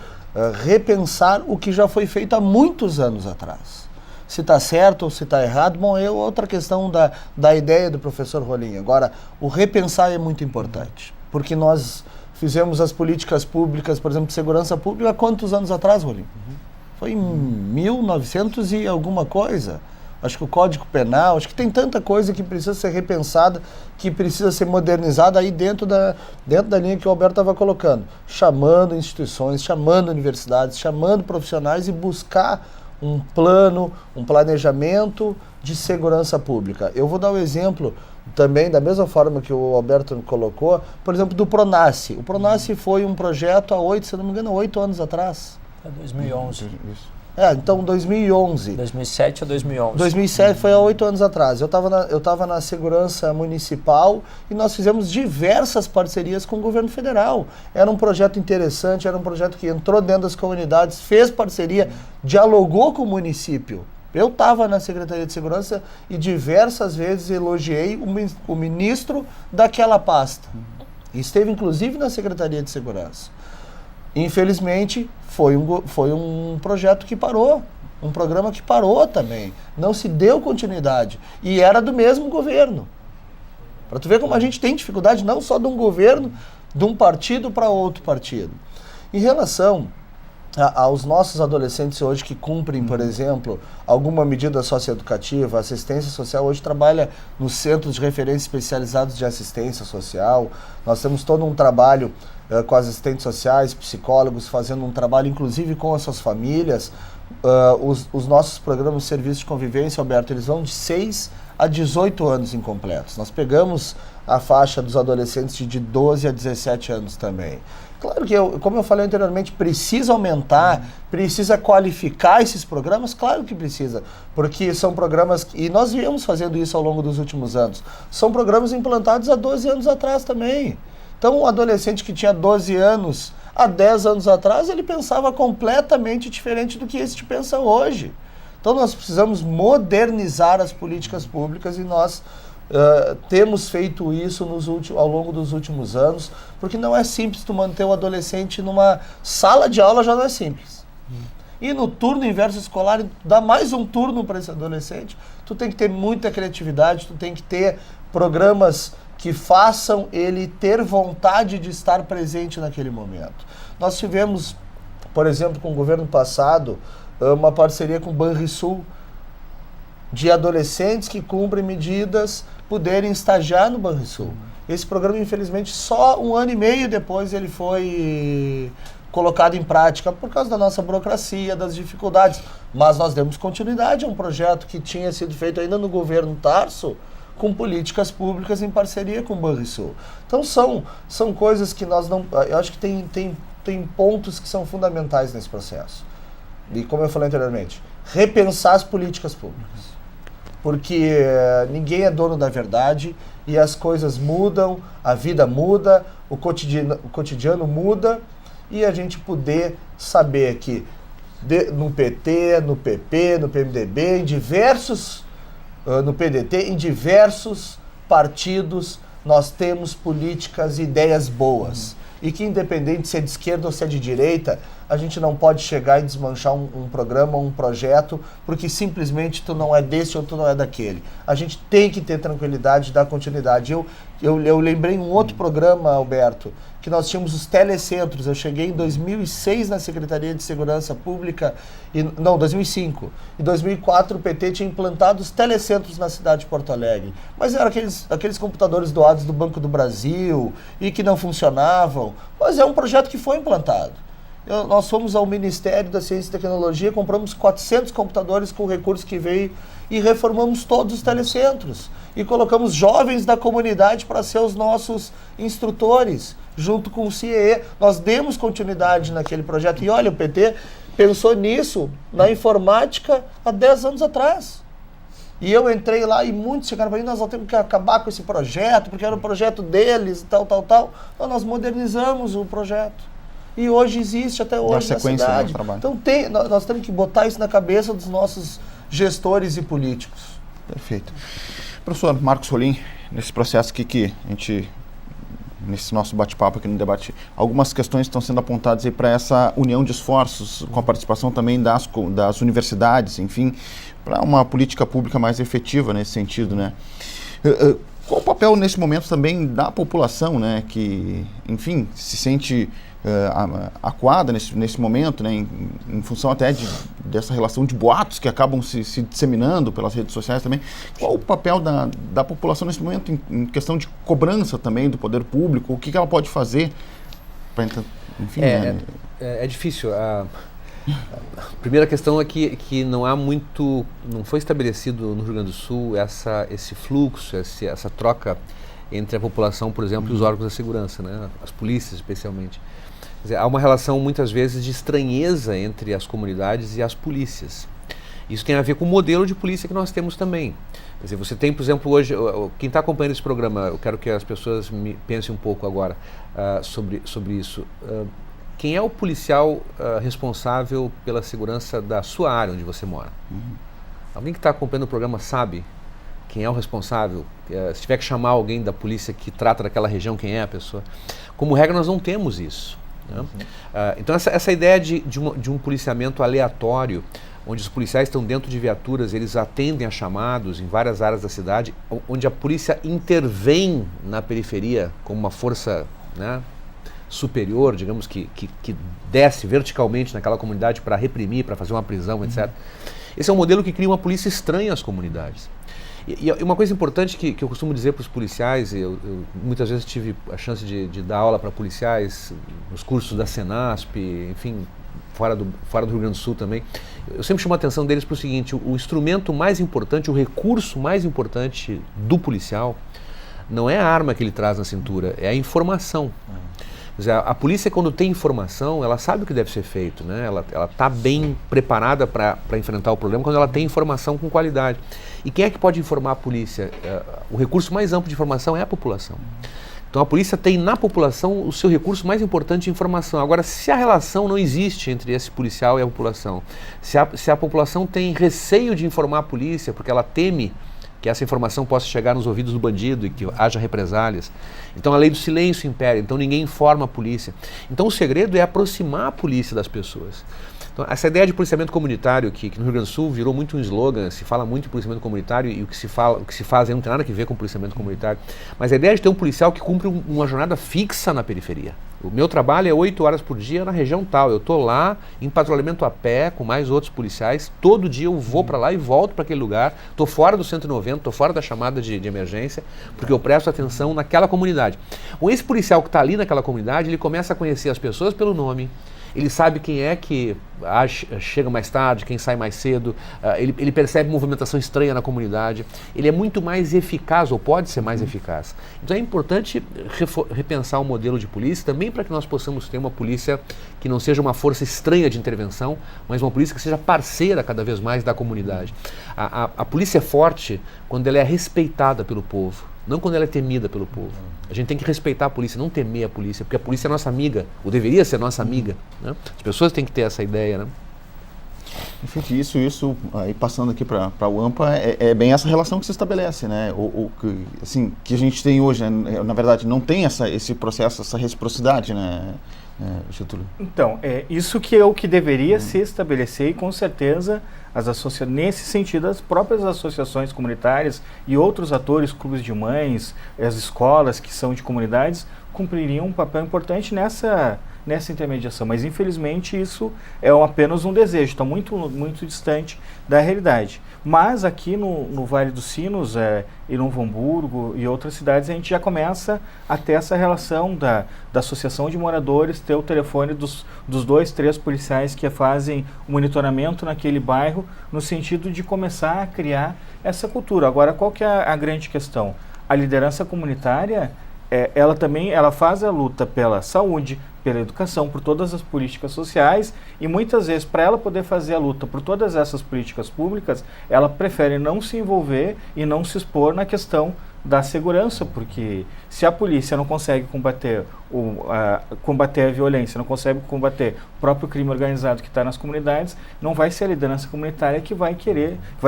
repensar o que já foi feito há muitos anos atrás. se está certo ou se está errado, bom, é outra questão da ideia do professor Rolim. Agora, o repensar é muito importante, porque nós fizemos as políticas públicas, por exemplo, de segurança pública, há quantos anos atrás, Rolim? Foi em 1900 e alguma coisa. Acho que o Código Penal, acho que tem tanta coisa que precisa ser repensada, que precisa ser modernizada aí dentro da linha que o Alberto estava colocando. Chamando instituições, chamando universidades, chamando profissionais e buscar um plano, um planejamento de segurança pública. Eu vou dar um exemplo também, da mesma forma que o Alberto colocou, por exemplo, do Pronace. O Pronace foi um projeto há 8 anos atrás. 2011. Então 2011. 2007 ou 2011? 2007 foi há 8 anos atrás. Eu estava na segurança municipal e nós fizemos diversas parcerias com o governo federal. Era um projeto interessante, era um projeto que entrou dentro das comunidades, fez parceria, dialogou com o município. Eu estava na Secretaria de Segurança e diversas vezes elogiei o ministro daquela pasta. Esteve inclusive na Secretaria de Segurança. Infelizmente, foi um projeto que parou, um programa que parou também, não se deu continuidade, e era do mesmo governo. Para tu ver como a gente tem dificuldade não só de um governo, de um partido para outro partido. Em relação aos nossos adolescentes hoje que cumprem, por exemplo, alguma medida socioeducativa, a assistência social hoje trabalha nos centros de referência especializados de assistência social. Nós temos todo um trabalho com assistentes sociais, psicólogos, fazendo um trabalho inclusive com as suas famílias. Os nossos programas de serviço de convivência, Alberto, eles vão de 6 a 18 anos incompletos. Nós pegamos a faixa dos adolescentes de 12 a 17 anos também. Claro que, como eu falei anteriormente, precisa aumentar, precisa qualificar esses programas, claro que precisa, porque são programas, e nós viemos fazendo isso ao longo dos últimos anos, são programas implantados há 12 anos atrás também. Então, um adolescente que tinha 12 anos, há 10 anos atrás, ele pensava completamente diferente do que esse pensa hoje. Então, nós precisamos modernizar as políticas públicas e nós temos feito isso ao longo dos últimos anos, porque não é simples tu manter o adolescente numa sala de aula, já não é simples. E no turno inverso escolar, dá mais um turno para esse adolescente, tu tem que ter muita criatividade, tu tem que ter programas que façam ele ter vontade de estar presente naquele momento. Nós tivemos, por exemplo, com o governo passado, uma parceria com o Banrisul, de adolescentes que cumprem medidas poderem estagiar no Banrisul. Esse programa, infelizmente, só 1 ano e meio depois ele foi colocado em prática por causa da nossa burocracia, das dificuldades. Mas nós demos continuidade a um projeto que tinha sido feito ainda no governo Tarso, com políticas públicas em parceria com o Banrisul. Então são coisas que nós não... Eu acho que tem pontos que são fundamentais nesse processo. E como eu falei anteriormente, repensar as políticas públicas. Porque ninguém é dono da verdade e as coisas mudam, a vida muda, o cotidiano muda, e a gente poder saber que no PT, no PP, no PMDB, no PDT, em diversos partidos, nós temos políticas e ideias boas. E que independente de ser de esquerda ou se é de direita, a gente não pode chegar e desmanchar um programa, um projeto, porque simplesmente tu não é desse ou tu não é daquele. A gente tem que ter tranquilidade e dar continuidade. Eu lembrei um outro programa, Alberto, que nós tínhamos os telecentros. Eu cheguei em 2006 na Secretaria de Segurança Pública, 2005. Em 2004 o PT tinha implantado os telecentros na cidade de Porto Alegre. Mas eram aqueles computadores doados do Banco do Brasil e que não funcionavam. Mas é um projeto que foi implantado. Nós fomos ao Ministério da Ciência e Tecnologia, compramos 400 computadores com o recurso que veio e reformamos todos os telecentros. E colocamos jovens da comunidade para ser os nossos instrutores, junto com o CIE. Nós demos continuidade naquele projeto. E olha, o PT pensou nisso, na informática, há 10 anos atrás. E eu entrei lá e muitos chegaram para mim, nós temos que acabar com esse projeto, porque era o projeto deles e tal. Então, nós modernizamos o projeto. E hoje existe até hoje na cidade. Então nós temos que botar isso na cabeça dos nossos gestores e políticos. Perfeito. Professor Marcos Rolim, nesse processo aqui que a gente nesse nosso bate-papo aqui no debate, algumas questões estão sendo apontadas aí para essa união de esforços, com a participação também das universidades, enfim, para uma política pública mais efetiva nesse sentido, né? Qual o papel nesse momento também da população, né, que, enfim, se sente acuada nesse momento, né, em função até dessa relação de boatos que acabam se disseminando pelas redes sociais também. Qual o papel da população nesse momento em questão de cobrança também do poder público? O que ela pode fazer para, enfim... É difícil. A primeira questão é que não foi estabelecido no Rio Grande do Sul esse fluxo, essa troca entre a população, por exemplo, e os órgãos da segurança, né, as polícias especialmente. Quer dizer, há uma relação muitas vezes de estranheza entre as comunidades e as polícias. Isso tem a ver com o modelo de polícia que nós temos também. Quer dizer, você tem, por exemplo, hoje, quem está acompanhando esse programa, eu quero que as pessoas pensem um pouco agora sobre isso. Quem é o policial responsável pela segurança da sua área onde você mora? Alguém que está acompanhando o programa sabe quem é o responsável? Se tiver que chamar alguém da polícia que trata daquela região, quem é a pessoa? Como regra, nós não temos isso, né? Então, essa ideia de um policiamento aleatório, onde os policiais estão dentro de viaturas, eles atendem a chamados em várias áreas da cidade, onde a polícia intervém na periferia como uma força, né, superior, digamos, que desce verticalmente naquela comunidade para reprimir, para fazer uma prisão, etc. Esse é um modelo que cria uma polícia estranha às comunidades. E uma coisa importante que eu costumo dizer para os policiais, eu muitas vezes tive a chance de dar aula para policiais nos cursos da Senasp, enfim, fora do Rio Grande do Sul também. Eu sempre chamo a atenção deles para o seguinte: o instrumento mais importante, o recurso mais importante do policial não é a arma que ele traz na cintura, é a informação. Quer dizer, a polícia, quando tem informação, ela sabe o que deve ser feito, né? Ela está bem preparada para enfrentar o problema quando ela tem informação com qualidade. E quem é que pode informar a polícia? O recurso mais amplo de informação é a população. Então a polícia tem na população o seu recurso mais importante de informação. Agora, se a relação não existe entre esse policial e a população, se a população tem receio de informar a polícia porque ela teme que essa informação possa chegar nos ouvidos do bandido e que haja represálias, então a lei do silêncio impera, então ninguém informa a polícia. Então o segredo é aproximar a polícia das pessoas. Então, essa ideia de policiamento comunitário, que no Rio Grande do Sul virou muito um slogan, se fala muito em policiamento comunitário e o que se faz não tem nada a ver com policiamento comunitário, mas a ideia de ter um policial que cumpre uma jornada fixa na periferia. O meu trabalho é 8 horas por dia na região tal, eu estou lá em patrulhamento a pé com mais outros policiais, todo dia eu vou para lá e volto para aquele lugar, estou fora do 190, estou fora da chamada de emergência, porque eu presto atenção naquela comunidade. Com esse policial que está ali naquela comunidade, ele começa a conhecer as pessoas pelo nome, ele sabe quem é que chega mais tarde, quem sai mais cedo, ele percebe movimentação estranha na comunidade, ele é muito mais eficaz, ou pode ser mais eficaz. Então é importante repensar o modelo de polícia, também para que nós possamos ter uma polícia que não seja uma força estranha de intervenção, mas uma polícia que seja parceira cada vez mais da comunidade. A polícia é forte quando ela é respeitada pelo povo, não quando ela é temida pelo povo. A gente tem que respeitar a polícia, não temer a polícia, porque a polícia é nossa amiga, ou deveria ser nossa amiga, né? As pessoas têm que ter essa ideia, né? Enfim, isso aí passando aqui para o AMPA, é bem essa relação que se estabelece, né? Assim, que a gente tem hoje, né? Na verdade, não tem esse processo, essa reciprocidade, né, Getúlio? Então, isso que é o que deveria se estabelecer, e com certeza nesse sentido, as próprias associações comunitárias e outros atores, clubes de mães, as escolas que são de comunidades, cumpririam um papel importante nessa intermediação. Mas, infelizmente, isso é apenas um desejo, está muito, muito distante da realidade. Mas aqui no Vale dos Sinos, em Novo Hamburgo e outras cidades, a gente já começa a ter essa relação da associação de moradores, ter o telefone dos 2, 3 policiais que fazem o monitoramento naquele bairro, no sentido de começar a criar essa cultura. Agora, qual que é a grande questão? A liderança comunitária, ela faz a luta pela saúde, pela educação, por todas as políticas sociais, e muitas vezes, para ela poder fazer a luta por todas essas políticas públicas, ela prefere não se envolver e não se expor na questão da segurança, porque se a polícia não consegue combater a violência, não consegue combater o próprio crime organizado que está nas comunidades, não vai ser a liderança comunitária que vai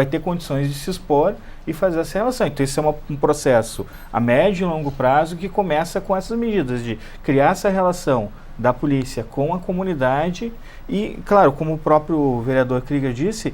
ter condições de se expor e fazer essa relação. Então isso é um processo a médio e longo prazo que começa com essas medidas de criar essa relação da polícia com a comunidade e, claro, como o próprio vereador Krieger disse,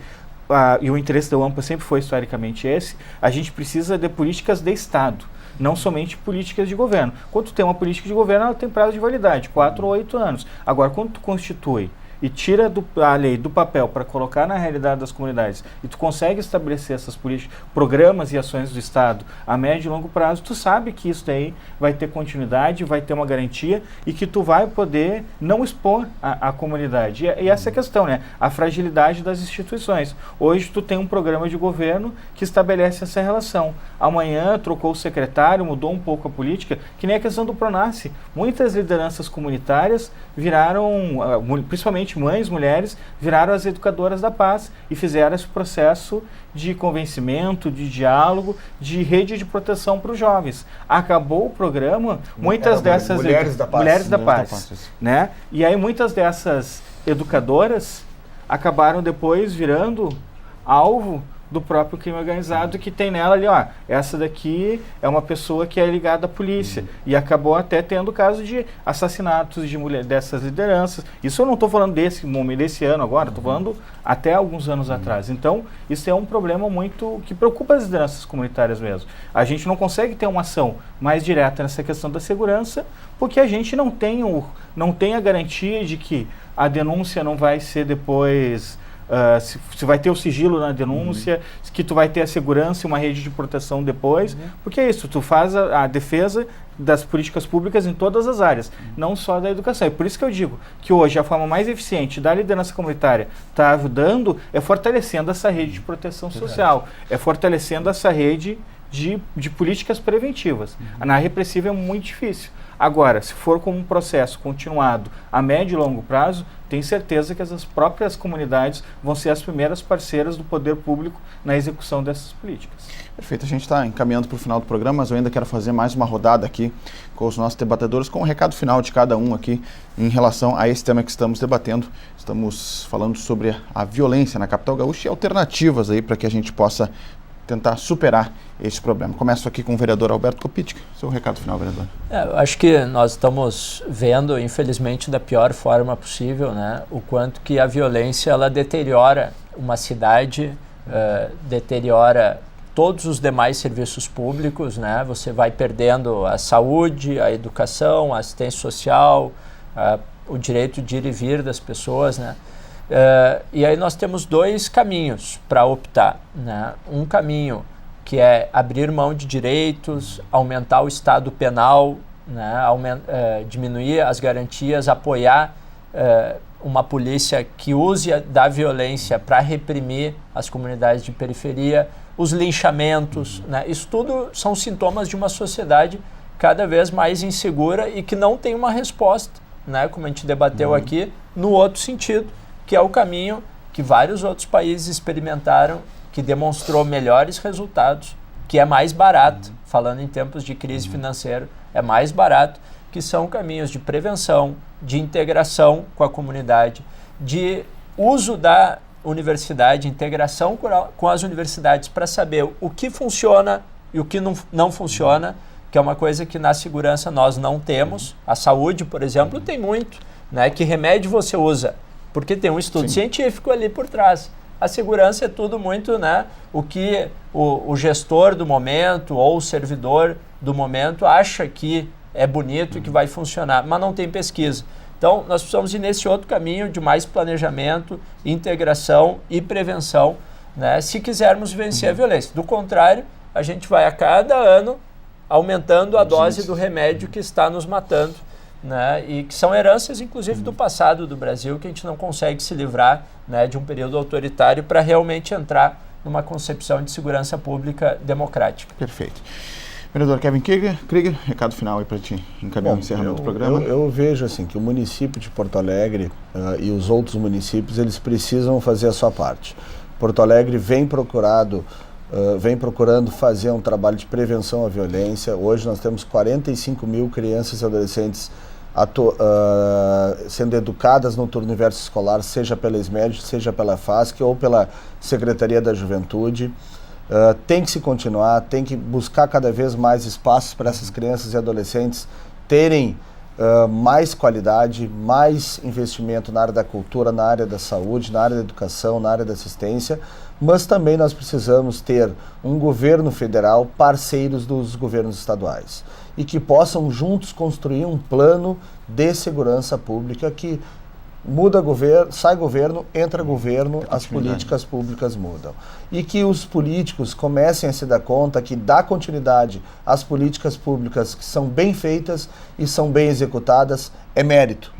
e o interesse da UAMPA sempre foi historicamente esse, a gente precisa de políticas de Estado, não somente políticas de governo. Quando tu tem uma política de governo, ela tem prazo de validade, 4 ou 8 anos. Agora, quando tu constitui e tira a lei do papel para colocar na realidade das comunidades e tu consegue estabelecer essas políticas, programas e ações do Estado a médio e longo prazo, tu sabe que isso daí vai ter continuidade, vai ter uma garantia e que tu vai poder não expor a comunidade. E essa é a questão, né? A fragilidade das instituições. Hoje tu tem um programa de governo que estabelece essa relação. Amanhã trocou o secretário, mudou um pouco a política, que nem a questão do Pronace. Muitas lideranças comunitárias viraram, principalmente mães, mulheres, viraram as educadoras da paz e fizeram esse processo de convencimento, de diálogo, de rede de proteção para os jovens. Acabou o programa, muitas dessas... Mulheres da Paz. Mulheres da Paz, né? E aí muitas dessas educadoras acabaram depois virando alvo do próprio crime organizado, que tem nela ali, ó, essa daqui é uma pessoa que é ligada à polícia, e acabou até tendo caso de assassinatos de dessas lideranças. Isso eu não estou falando desse ano agora, estou falando até alguns anos atrás. Então, isso é um problema muito que preocupa as lideranças comunitárias mesmo. A gente não consegue ter uma ação mais direta nessa questão da segurança, porque a gente não tem a garantia de que a denúncia não vai ser depois... se vai ter o sigilo na denúncia, que tu vai ter a segurança e uma rede de proteção depois, porque é isso, tu faz a defesa das políticas públicas em todas as áreas, não só da educação. É por isso que eu digo que hoje a forma mais eficiente da liderança comunitária está ajudando é fortalecendo essa rede de proteção social, é fortalecendo essa rede de políticas preventivas. Na repressiva é muito difícil. Agora, se for como um processo continuado a médio e longo prazo, tenho certeza que as próprias comunidades vão ser as primeiras parceiras do poder público na execução dessas políticas. Perfeito, a gente está encaminhando para o final do programa, mas eu ainda quero fazer mais uma rodada aqui com os nossos debatedores, com um recado final de cada um aqui em relação a esse tema que estamos debatendo. Estamos falando sobre a violência na capital gaúcha e alternativas aí para que a gente possa tentar superar esse problema. Começo aqui com o vereador Alberto Kopitic. Seu recado final, vereador. Eu acho que nós estamos vendo, infelizmente, da pior forma possível, né, o quanto que a violência ela deteriora uma cidade, deteriora todos os demais serviços públicos, né? Você vai perdendo a saúde, a educação, a assistência social, o direito de ir e vir das pessoas, né? E aí nós temos 2 caminhos para optar, né? Um caminho que é abrir mão de direitos, aumentar o estado penal, né? Diminuir as garantias, apoiar uma polícia que use da violência para reprimir as comunidades de periferia, os linchamentos, né? Isso tudo são sintomas de uma sociedade cada vez mais insegura e que não tem uma resposta, né? Como a gente debateu aqui, no outro sentido, que é o caminho que vários outros países experimentaram, que demonstrou melhores resultados, que é mais barato, falando em tempos de crise financeira, é mais barato, que são caminhos de prevenção, de integração com a comunidade, de uso da universidade, integração com as universidades para saber o que funciona e o que não funciona, que é uma coisa que na segurança nós não temos. A saúde, por exemplo, tem muito, né? Que remédio você usa? Porque tem um estudo científico ali por trás. A segurança é tudo muito, né, o que o gestor do momento ou o servidor do momento acha que é bonito e que vai funcionar, mas não tem pesquisa. Então, nós precisamos ir nesse outro caminho de mais planejamento, integração e prevenção, né, se quisermos vencer a violência. Do contrário, a gente vai a cada ano aumentando a dose do remédio que está nos matando, né, e que são heranças, inclusive, do passado do Brasil, que a gente não consegue se livrar, né, de um período autoritário para realmente entrar numa concepção de segurança pública democrática. Perfeito. Vereador Kevin Krieger, recado final aí para ti, encaminhar o encerramento do programa. Eu vejo assim que o município de Porto Alegre e os outros municípios, eles precisam fazer a sua parte. Porto Alegre vem procurado vem procurando fazer um trabalho de prevenção à violência. Hoje nós temos 45 mil crianças e adolescentes sendo educadas no universo escolar, seja pela SMED, seja pela FASC ou pela Secretaria da Juventude. Tem que se continuar, tem que buscar cada vez mais espaços para essas crianças e adolescentes terem mais qualidade, mais investimento na área da cultura, na área da saúde, na área da educação, na área da assistência, mas também nós precisamos ter um governo federal parceiros dos governos estaduais e que possam juntos construir um plano de segurança pública que muda governo, sai governo, entra governo, as políticas públicas mudam. E que os políticos comecem a se dar conta que dá continuidade às políticas públicas que são bem feitas e são bem executadas é mérito.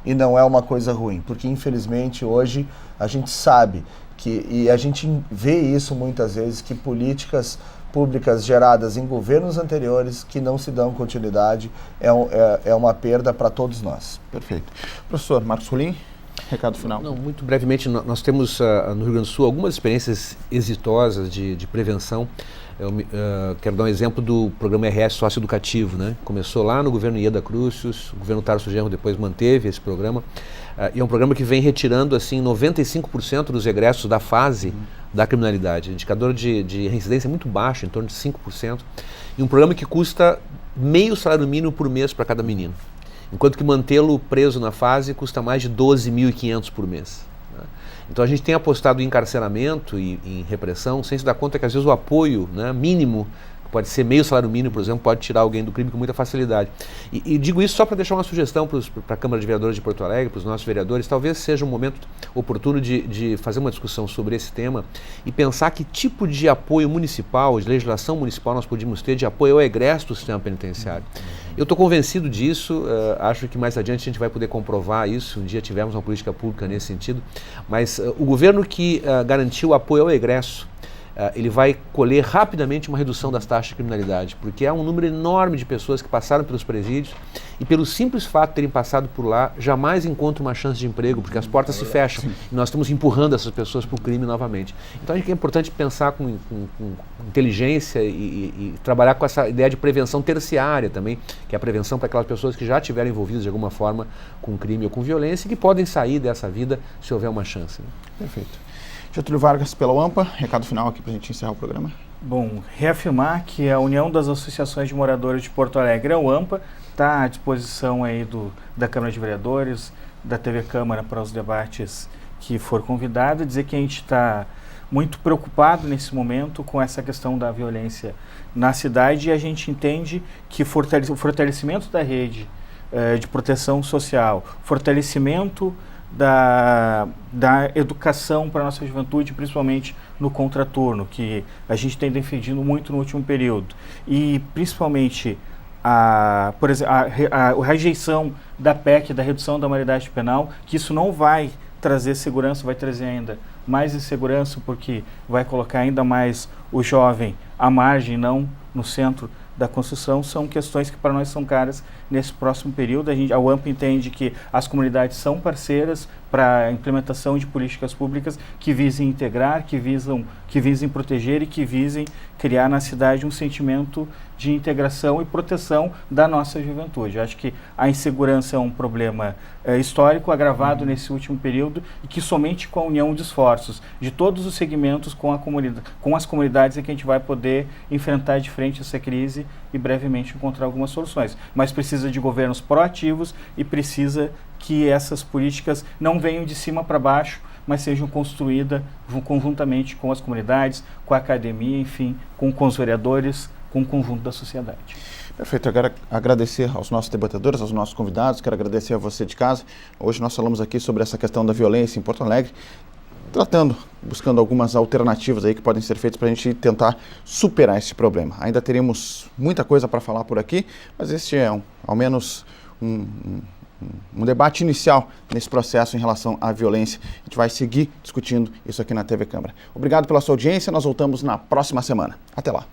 E não é uma coisa ruim, porque infelizmente hoje a gente sabe e a gente vê isso muitas vezes, que políticas públicas geradas em governos anteriores que não se dão continuidade é uma perda para todos nós. Perfeito. Professor Marcos Rolim, recado final. Não, muito brevemente, nós temos no Rio Grande do Sul algumas experiências exitosas de prevenção. Eu quero dar um exemplo do programa RS Socioeducativo, né? Começou lá no governo Ieda Crucius, o governo Tarso Genro depois manteve esse programa. E é um programa que vem retirando assim 95% dos egressos da fase da criminalidade. O indicador de reincidência é muito baixo, em torno de 5%. E um programa que custa meio salário mínimo por mês para cada menino. Enquanto que mantê-lo preso na fase custa mais de 12.500 por mês. Né? Então a gente tem apostado em encarceramento e em repressão, sem se dar conta que às vezes o apoio, né, mínimo, pode ser meio salário mínimo, por exemplo, pode tirar alguém do crime com muita facilidade. E digo isso só para deixar uma sugestão para a Câmara de Vereadores de Porto Alegre, para os nossos vereadores. Talvez seja um momento oportuno de fazer uma discussão sobre esse tema e pensar que tipo de apoio municipal, de legislação municipal nós podíamos ter de apoio ao egresso do sistema penitenciário. Eu estou convencido disso, acho que mais adiante a gente vai poder comprovar isso, um dia tivermos uma política pública nesse sentido, mas o governo que garantiu apoio ao egresso, ele vai colher rapidamente uma redução das taxas de criminalidade, porque há um número enorme de pessoas que passaram pelos presídios e pelo simples fato de terem passado por lá, jamais encontram uma chance de emprego, porque as portas se fecham e nós estamos empurrando essas pessoas para o crime novamente. Então acho que é importante pensar com inteligência e trabalhar com essa ideia de prevenção terciária também, que é a prevenção para aquelas pessoas que já estiveram envolvidas de alguma forma com crime ou com violência e que podem sair dessa vida se houver uma chance. Né? Perfeito. Getúlio Vargas, pela UAMPA, recado final aqui para a gente encerrar o programa. Bom, reafirmar que a União das Associações de Moradores de Porto Alegre, a UAMPA, está à disposição aí da Câmara de Vereadores, da TV Câmara para os debates que for convidado, dizer que a gente está muito preocupado nesse momento com essa questão da violência na cidade e a gente entende que o fortalecimento da rede de proteção social, fortalecimento da educação para a nossa juventude, principalmente no contraturno, que a gente tem defendido muito no último período. E principalmente por exemplo, a rejeição da PEC, da redução da maioridade penal, que isso não vai trazer segurança, vai trazer ainda mais insegurança, porque vai colocar ainda mais o jovem à margem, não no centro da construção, são questões que para nós são caras nesse próximo período. A UAMPA entende que as comunidades são parceiras para a implementação de políticas públicas que visem integrar, que visem proteger e que visem criar na cidade um sentimento de integração e proteção da nossa juventude. Eu acho que a insegurança é um problema histórico, agravado nesse último período, e que somente com a união de esforços de todos os segmentos com as comunidades é que a gente vai poder enfrentar de frente essa crise e brevemente encontrar algumas soluções. Mas precisa de governos proativos e precisa que essas políticas não venham de cima para baixo, mas sejam construídas conjuntamente com as comunidades, com a academia, enfim, com os vereadores, com o conjunto da sociedade. Perfeito, eu quero agradecer aos nossos debatedores, aos nossos convidados, quero agradecer a você de casa. Hoje nós falamos aqui sobre essa questão da violência em Porto Alegre, buscando algumas alternativas aí que podem ser feitas para a gente tentar superar esse problema. Ainda teremos muita coisa para falar por aqui, mas este é ao menos um debate inicial nesse processo em relação à violência. A gente vai seguir discutindo isso aqui na TV Câmara. Obrigado pela sua audiência, nós voltamos na próxima semana. Até lá.